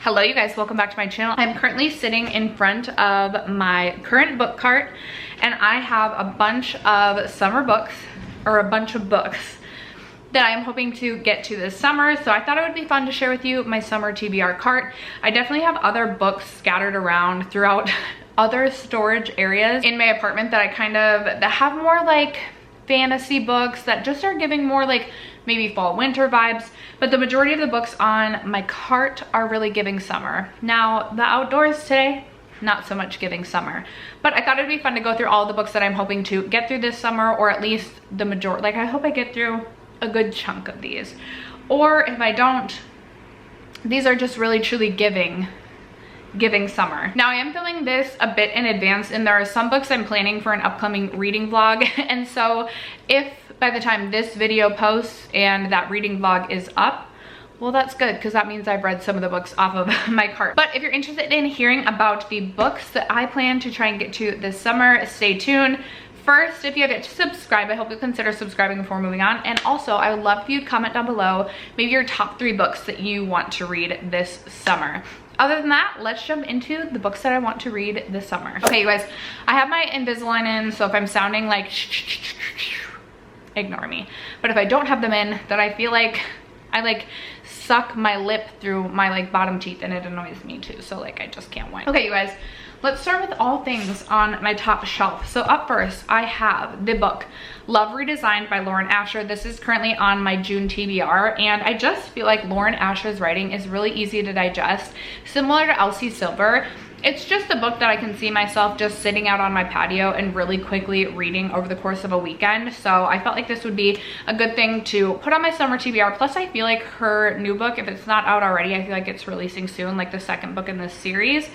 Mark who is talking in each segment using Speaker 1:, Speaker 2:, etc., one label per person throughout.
Speaker 1: Hello you guys, welcome back to my channel. I'm currently sitting in front of my current book cart and I have a bunch of summer books, or a bunch of books that I'm hoping to get to this summer. So I thought it would be fun to share with you my summer TBR cart. I definitely have other books scattered around throughout other storage areas in my apartment that have more like fantasy books that just are giving more like maybe fall winter vibes, but the majority of the books on my cart are really giving summer. Now the outdoors today, not so much giving summer, but I thought it'd be fun to go through all the books that I'm hoping to get through this summer, or at least the majority. Like I hope I get through a good chunk of these, or if I don't, these are just really truly giving summer. Now I am filming this a bit in advance and there are some books I'm planning for an upcoming reading vlog, and so if by the time this video posts and that reading vlog is up, well that's good because that means I've read some of the books off of my cart. But if you're interested in hearing about the books that I plan to try and get to this summer, stay tuned. First, if you have yet to subscribe, I hope you'll consider subscribing before moving on. And also, I would love if you'd comment down below maybe your top 3 books that you want to read this summer. Other than that, let's jump into the books that I want to read this summer. Okay, you guys, I have my Invisalign in, so if I'm sounding like ignore me. But if I don't have them in, then I feel like I like suck my lip through my like bottom teeth and it annoys me too. So like I just can't wait. Okay, you guys, let's start with all things on my top shelf. So up first, I have the book Love Redesigned by Lauren Asher. This is currently on my June TBR, and I just feel like Lauren Asher's writing is really easy to digest. Similar to Elsie Silver, it's just a book that I can see myself just sitting out on my patio and really quickly reading over the course of a weekend. So I felt like this would be a good thing to put on my summer TBR. Plus I feel like her new book, if it's not out already, I feel like it's releasing soon, like the second book in this series.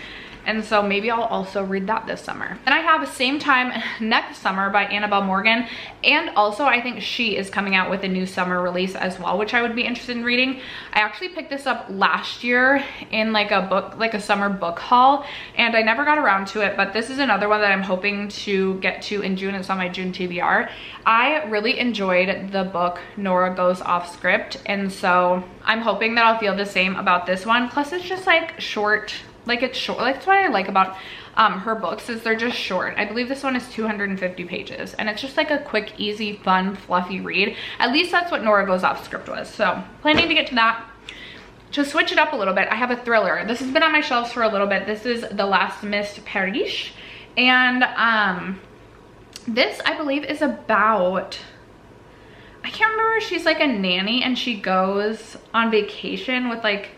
Speaker 1: And so maybe I'll also read that this summer. Then I have Same Time Next Summer by Annabelle Morgan. And also I think she is coming out with a new summer release as well, which I would be interested in reading. I actually picked this up last year in like a summer book haul, and I never got around to it, but this is another one that I'm hoping to get to in June. It's on my June TBR. I really enjoyed the book Nora Goes Off Script, and so I'm hoping that I'll feel the same about this one. Plus it's just like short. Like it's short. Like that's what I like about her books, is they're just short. I believe this one is 250 pages and it's just like a quick, easy, fun, fluffy read. At least that's what Nora Goes Off Script was. So planning to get to that. To switch it up a little bit, I have a thriller. This has been on my shelves for a little bit. This is The Last Miss Parrish, and this I believe is about, I can't remember, she's like a nanny and she goes on vacation with like,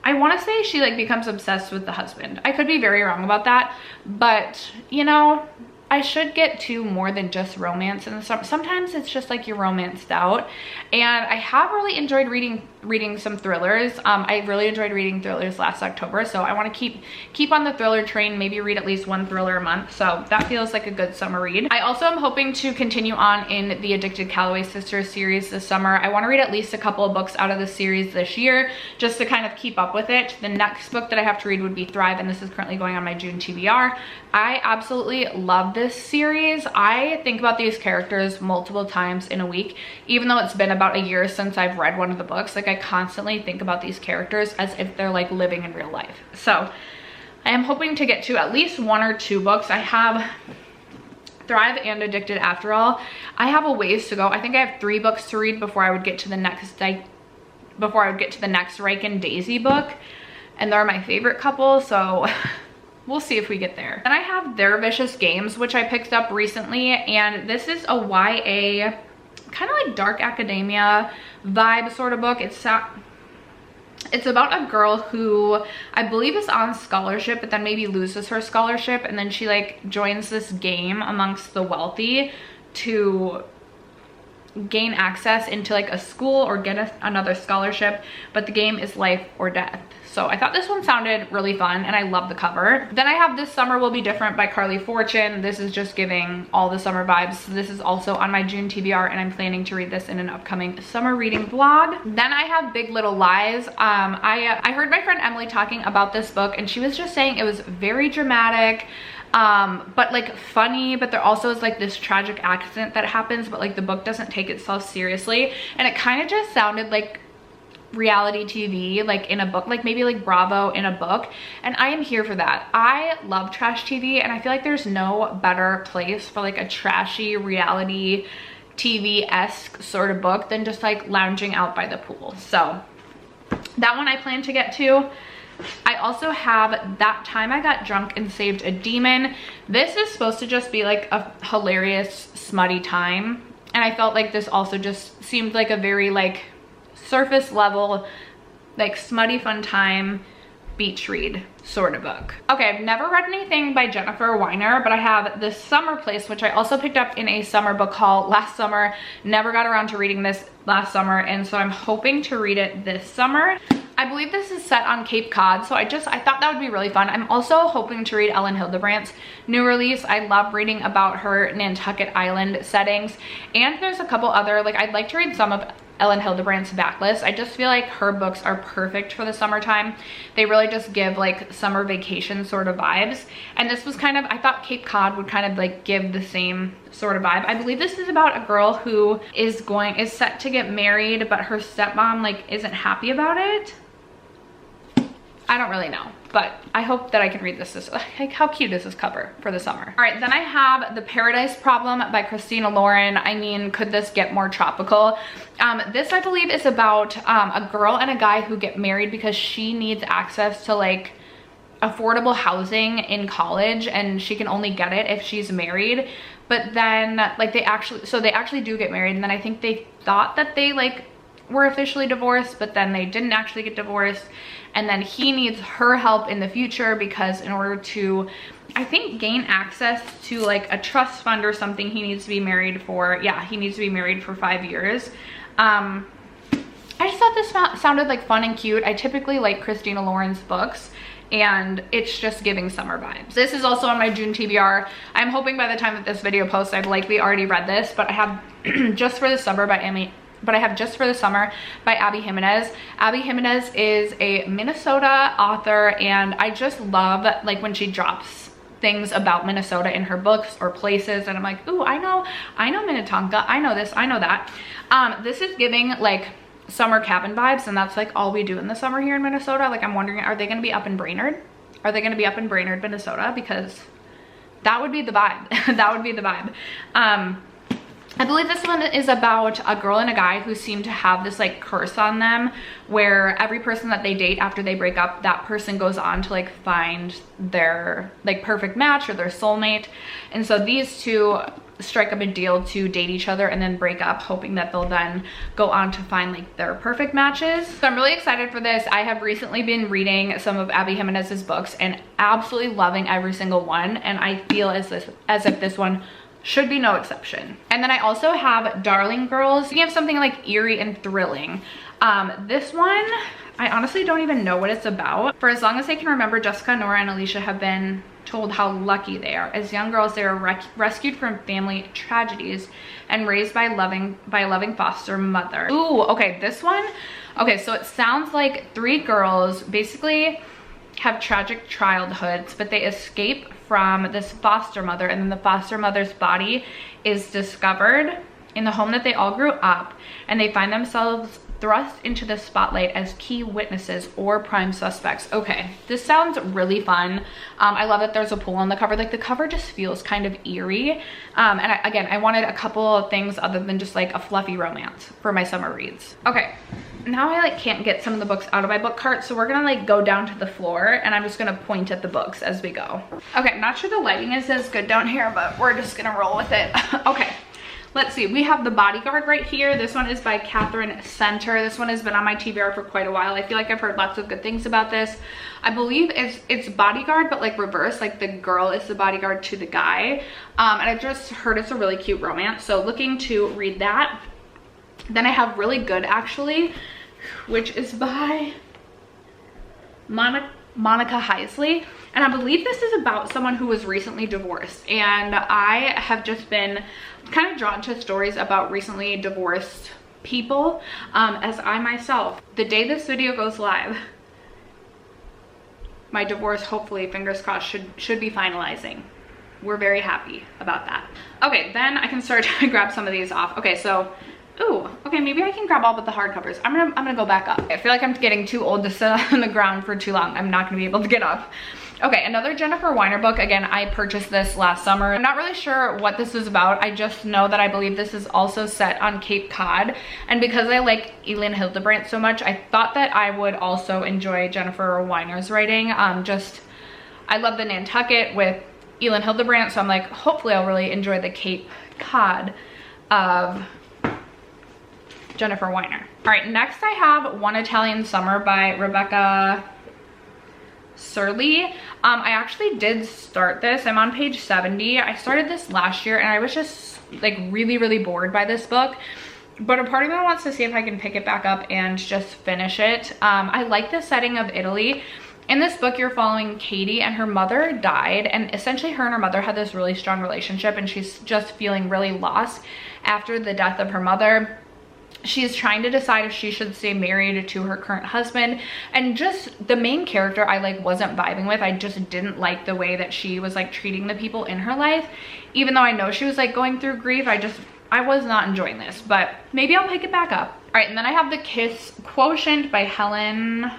Speaker 1: I want to say she like becomes obsessed with the husband. I could be very wrong about that, but you know, I should get to more than just romance in the summer. Sometimes it's just like you're romanced out, and I have really enjoyed reading some thrillers. I really enjoyed reading thrillers last October, so I want to keep on the thriller train, maybe read at least 1 thriller a month. So that feels like a good summer read. I also am hoping to continue on in the Addicted Calloway Sisters series this summer. I want to read at least a couple of books out of the series this year just to kind of keep up with it. The next book that I have to read would be Thrive, and this is currently going on my June TBR. I absolutely love this series. I think about these characters multiple times in a week, even though it's been about a year since I've read one of the books. Like I constantly think about these characters as if they're like living in real life. So I am hoping to get to at least 1 or 2 books. I have Thrive and Addicted After All. I have a ways to go. I think I have 3 books to read before I would get to the next Reich and Daisy book, and they're my favorite couple, so we'll see if we get there. Then I have Their Vicious Games, which I picked up recently, and this is a YA, kind of like dark academia vibe sort of book. It's about a girl who I believe is on scholarship, but then maybe loses her scholarship, and then she like joins this game amongst the wealthy to gain access into like a school or get another scholarship, but the game is life or death. So I thought this one sounded really fun and I love the cover. Then I have This Summer Will Be Different by Carly Fortune. This is just giving all the summer vibes. This is also on my June TBR, and I'm planning to read this in an upcoming summer reading vlog. Then I have Big Little Lies. I heard my friend Emily talking about this book, and she was just saying it was very dramatic, but like funny, but there also is like this tragic accident that happens, but like the book doesn't take itself seriously, and it kind of just sounded like reality TV, like in a book, like maybe like Bravo in a book, and I am here for that. I love trash TV, and I feel like there's no better place for like a trashy reality TV-esque sort of book than just like lounging out by the pool. So that one I plan to get to. I also have That Time I Got Drunk and Saved a Demon. This is supposed to just be like a hilarious smutty time, and I felt like this also just seemed like a very like surface level, like smutty fun time beach read sort of book. Okay, I've never read anything by Jennifer Weiner, but I have The Summer Place, which I also picked up in a summer book haul last summer. Never got around to reading this last summer, and so I'm hoping to read it this summer. I believe this is set on Cape Cod, so I thought that would be really fun. I'm also hoping to read Ellen Hildebrandt's new release. I love reading about her Nantucket Island settings, and there's a couple other, like I'd like to read some of Ellen Hildebrandt's backlist. I just feel like her books are perfect for the summertime. They really just give like summer vacation sort of vibes, and this was kind of, I thought Cape Cod would kind of like give the same sort of vibe. I believe this is about a girl who is set to get married, but her stepmom like isn't happy about it. I don't really know, but I hope that I can read this. Like, how cute is this cover for the summer? All right, then I have The Paradise Problem by Christina Lauren. I mean, could this get more tropical? This, I believe, is about a girl and a guy who get married because she needs access to like affordable housing in college, and she can only get it if she's married. But then like they actually do get married, and then I think they thought that they like were officially divorced, but then they didn't actually get divorced. And then he needs her help in the future because in order to, I think, gain access to like a trust fund or something, he needs to be married for, yeah, he needs to be married for 5 years. I just thought this sounded like fun and cute. I typically like Christina Lauren's books, and it's just giving summer vibes. This is also on my June TBR. I'm hoping by the time that this video posts, I've likely already read this, but I have Just for the Summer by Abby Jimenez. Abby Jimenez is a Minnesota author, and I just love like when she drops things about Minnesota in her books or places, and I'm like, ooh, I know Minnetonka, I know this, I know that. This is giving like summer cabin vibes, and that's like all we do in the summer here in Minnesota. Like, I'm wondering, are they going to be up in Brainerd? Are they going to be up in Brainerd, Minnesota? Because that would be the vibe. That would be the vibe. I believe this one is about a girl and a guy who seem to have this like curse on them, where every person that they date after they break up, that person goes on to like find their like perfect match or their soulmate. And so these two strike up a deal to date each other and then break up, hoping that they'll then go on to find like their perfect matches. So I'm really excited for this. I have recently been reading some of Abby Jimenez's books and absolutely loving every single one, and I feel as if this one should be no exception. And then I also have Darling Girls. You have something like eerie and thrilling. This one, I honestly don't even know what it's about. For as long as I can remember, Jessica, Nora, and Alicia have been told how lucky they are. As young girls, they are rescued from family tragedies and raised by a loving foster mother. Ooh, okay, this one. Okay, so it sounds like 3 girls basically have tragic childhoods, but they escape from this foster mother, and then the foster mother's body is discovered in the home that they all grew up, and they find themselves thrust into the spotlight as key witnesses or prime suspects. Okay, this sounds really fun. I love that there's a pool on the cover. Like, the cover just feels kind of eerie. And I wanted a couple of things other than just like a fluffy romance for my summer reads. Okay, now I like can't get some of the books out of my book cart, so we're gonna like go down to the floor and I'm just gonna point at the books as we go. Okay, I'm not sure the lighting is as good down here, but we're just gonna roll with it. Okay. Let's see, we have The Bodyguard right here. This one is by Catherine Center. This one has been on my TBR for quite a while. I feel like I've heard lots of good things about this. I believe it's bodyguard, but like reverse, like the girl is the bodyguard to the guy. And I just heard it's a really cute romance, so looking to read that. Then I have Really Good Actually, which is by Monica Heisley. And I believe this is about someone who was recently divorced, and I have just been kind of drawn to stories about recently divorced people, as I myself, the day this video goes live, my divorce, hopefully, fingers crossed, should be finalizing. We're very happy about that. Okay, then I can start to grab some of these off. Okay, so, ooh, okay. okay, maybe I can grab all but the hardcovers. I'm gonna go back up. I feel like I'm getting too old to sit on the ground for too long. I'm not gonna be able to get up. Okay, another Jennifer Weiner book. Again, I purchased this last summer. I'm not really sure what this is about. I just know that I believe this is also set on Cape Cod. And because I like Elin Hildebrandt so much, I thought that I would also enjoy Jennifer Weiner's writing. I love the Nantucket with Elin Hildebrandt, so I'm like, hopefully I'll really enjoy the Cape Cod of Jennifer Weiner. All right, next I have One Italian Summer by Rebecca Surley. I actually did start this. I'm on page 70. I started this last year and I was just like really bored by this book, but a part of me wants to see if I can pick it back up and just finish it. I like the setting of Italy. In this book, you're following Katie, and her mother died, and essentially her and her mother had this really strong relationship, and she's just feeling really lost after the death of her mother. She's trying to decide if she should stay married to her current husband, and just the main character I like wasn't vibing with. I just didn't like the way that she was like treating the people in her life. Even though I know she was like going through grief, I was not enjoying this, but maybe I'll pick it back up. All right, and then I have The Kiss Quotient by Helen,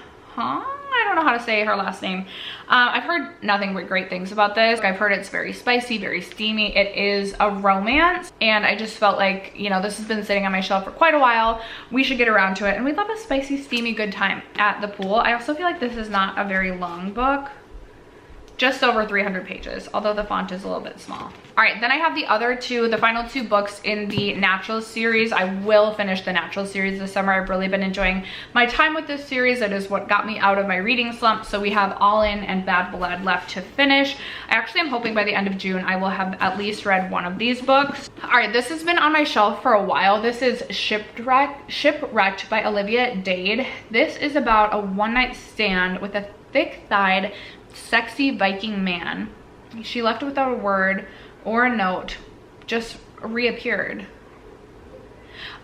Speaker 1: I don't know how to say her last name. I've heard nothing but great things about this. I've heard it's very spicy, very steamy. It is a romance, and I just felt like, you know, this has been sitting on my shelf for quite a while. We should get around to it, and we love a spicy, steamy good time at the pool. I also feel like this is not a very long book. Just over 300 pages, although the font is a little bit small. All right, then I have the final two books in the Naturals series. I will finish the Naturals series this summer. I've really been enjoying my time with this series. It is what got me out of my reading slump. So we have All In and Bad Blood left to finish. I actually am hoping by the end of June, I will have at least read one of these books. All right, this has been on my shelf for a while. This is Shipwrecked by Olivia Dade. This is about a one-night stand with a thick-thighed, sexy Viking man. She left without a word or a note, just reappeared.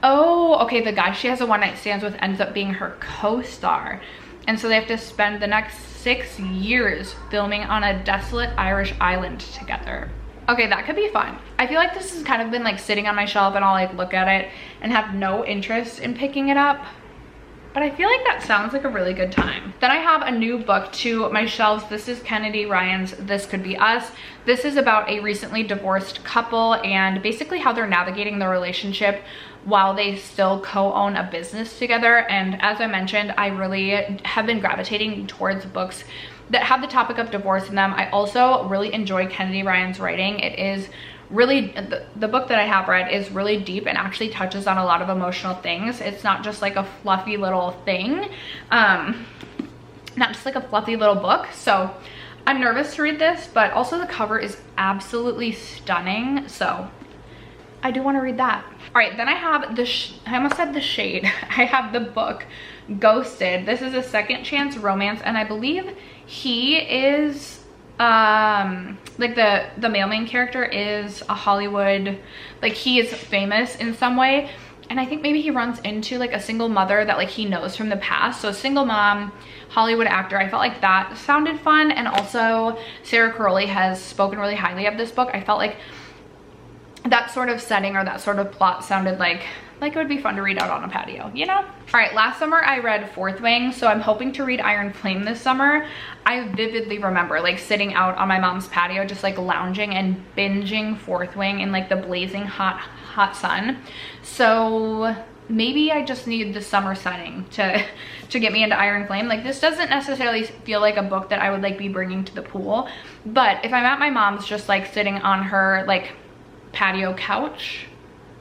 Speaker 1: Oh, okay, the guy she has a one-night stand with ends up being her co-star, and so they have to spend the next 6 years filming on a desolate Irish island together. Okay, that could be fun. I feel like this has kind of been like sitting on my shelf, and I'll like look at it and have no interest in picking it up. But I feel like that sounds like a really good time. Then I have a new book to my shelves. This is Kennedy Ryan's This Could Be Us. This is about a recently divorced couple and basically how they're navigating their relationship while they still co-own a business together. And as I mentioned, I really have been gravitating towards books that have the topic of divorce in them. I also really enjoy Kennedy Ryan's writing. It is really, the book that I have read is really deep and actually touches on a lot of emotional things. It's not just like a fluffy little thing, not just like a fluffy little book. So I'm nervous to read this, but also the cover is absolutely stunning. So I do want to read that. All right, then I have I almost said The Shade. I have the book Ghosted. This is a second chance romance, and I believe he is like the male main character is a Hollywood, like he is famous in some way, and I think maybe he runs into like a single mother that like he knows from the past. So single mom, Hollywood actor. I felt like that sounded fun, and also Sarah Caroli has spoken really highly of this book. I felt like that sort of setting or that sort of plot sounded like it would be fun to read out on a patio, you know? All right, last summer I read Fourth Wing, so I'm hoping to read Iron Flame this summer. I vividly remember like sitting out on my mom's patio, just like lounging and binging Fourth Wing in like the blazing hot sun. So maybe I just need the summer setting to get me into Iron Flame. Like this doesn't necessarily feel like a book that I would like be bringing to the pool, but if I'm at my mom's just like sitting on her like patio couch,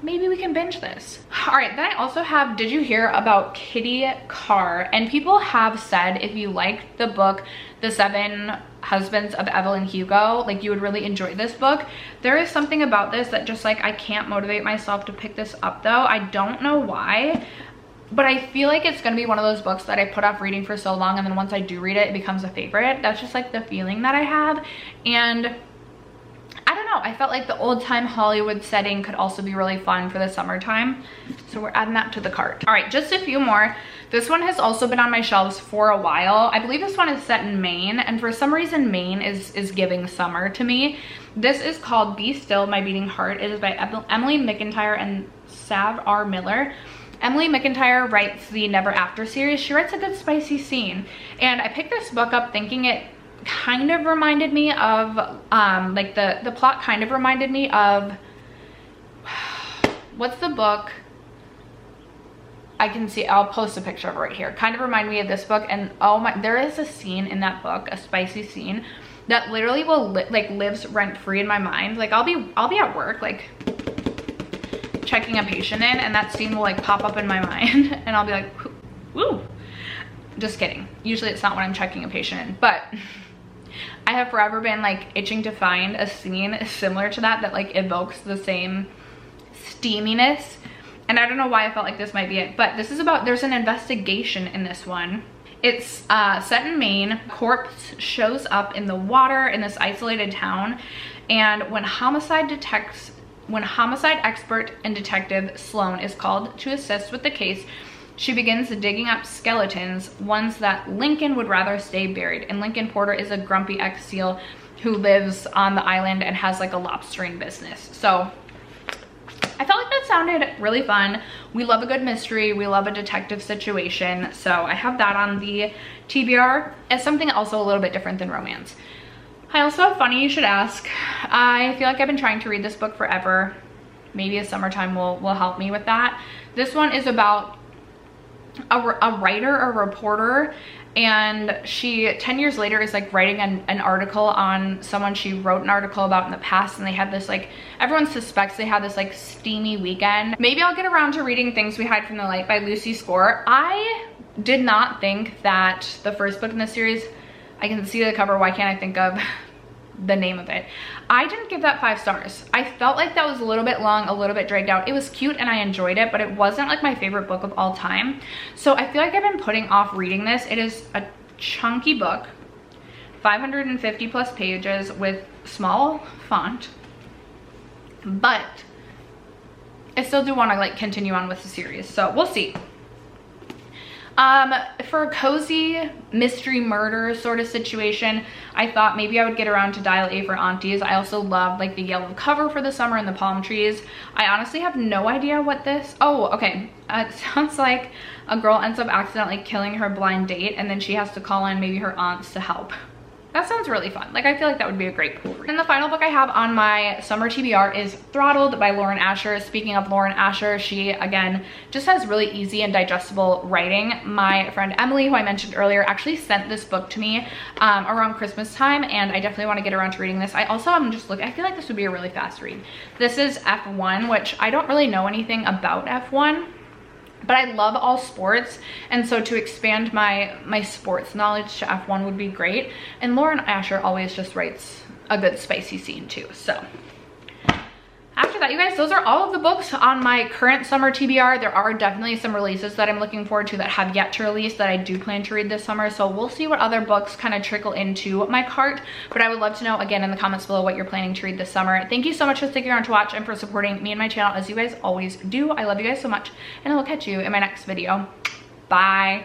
Speaker 1: maybe we can binge this. All right, then I also have Did You Hear About Kitty Carr? And people have said if you like the book The 7 Husbands of Evelyn Hugo, like you would really enjoy this book. There is something about this that just like I can't motivate myself to pick this up though. I don't know why, but I feel like it's gonna be one of those books that I put off reading for so long, and then once I do read it, it becomes a favorite. That's just like the feeling that I have. And I don't know, I felt like the old time Hollywood setting could also be really fun for the summertime. So we're adding that to the cart. All right, just a few more. This one has also been on my shelves for a while. I believe this one is set in Maine, and for some reason Maine is giving summer to me. This is called Be Still, My Beating Heart. It is by Emily McIntyre and Sav R. Miller. Emily McIntyre writes the Never After series. She writes a good spicy scene. And I picked this book up thinking it kind of reminded me of, like the plot kind of reminded me of, what's the book? I can see, I'll post a picture of it right here. Kind of remind me of this book. And oh my, there is a scene in that book, a spicy scene, that literally will lives rent free in my mind. Like I'll be at work, like checking a patient in, and that scene will like pop up in my mind and I'll be like, woo. Just kidding. Usually it's not when I'm checking a patient in, but I have forever been like itching to find a scene similar to that like evokes the same steaminess. And I don't know why I felt like this might be it, but this is about, there's an investigation in this one. It's set in Maine. Corpse shows up in the water in this isolated town, and when homicide expert and detective Sloan is called to assist with the case, she begins digging up skeletons, ones that Lincoln would rather stay buried. And Lincoln Porter is a grumpy ex-SEAL who lives on the island and has like a lobstering business. So I felt like that sounded really fun. We love a good mystery. We love a detective situation. So I have that on the TBR as something also a little bit different than romance. I also have Funny You Should Ask. I feel like I've been trying to read this book forever. Maybe a summertime will help me with that. This one is about a writer, a reporter, and she 10 years later is like writing an article on someone she wrote an article about in the past, and they had this like, everyone suspects they had this like steamy weekend. Maybe I'll get around to reading Things We Hide from the Light by Lucy Score. I did not think that the first book in this series, I can see the cover, why can't I think of the name of it? I didn't give that 5 stars. I felt like that was a little bit long, a little bit dragged out. It was cute and I enjoyed it, but it wasn't like my favorite book of all time. So I feel like I've been putting off reading this. It is a chunky book, 550 plus pages with small font, but I still do want to like continue on with the series. So we'll see. For a cozy mystery murder sort of situation, I thought maybe I would get around to Dial A for Aunties. I also love like the yellow cover for the summer and the palm trees. I honestly have no idea what this, oh, okay. It sounds like a girl ends up accidentally killing her blind date and then she has to call in maybe her aunts to help. That sounds really fun. Like I feel like that would be a great pool read. And the final book I have on my summer TBR is Throttled by Lauren Asher. Speaking of Lauren Asher, she again just has really easy and digestible writing. My friend Emily, who I mentioned earlier, actually sent this book to me around Christmas time, and I definitely want to get around to reading this. I also am just looking, I feel like this would be a really fast read. This is F1, which I don't really know anything about F1. But I love all sports, and so to expand my sports knowledge to F1 would be great. And Lauren Asher always just writes a good spicy scene too. So after that, you guys, those are all of the books on my current summer TBR. There are definitely some releases that I'm looking forward to that have yet to release that I do plan to read this summer. So we'll see what other books kind of trickle into my cart. But I would love to know, again, in the comments below what you're planning to read this summer. Thank you so much for sticking around to watch and for supporting me and my channel as you guys always do. I love you guys so much, and I will catch you in my next video. Bye.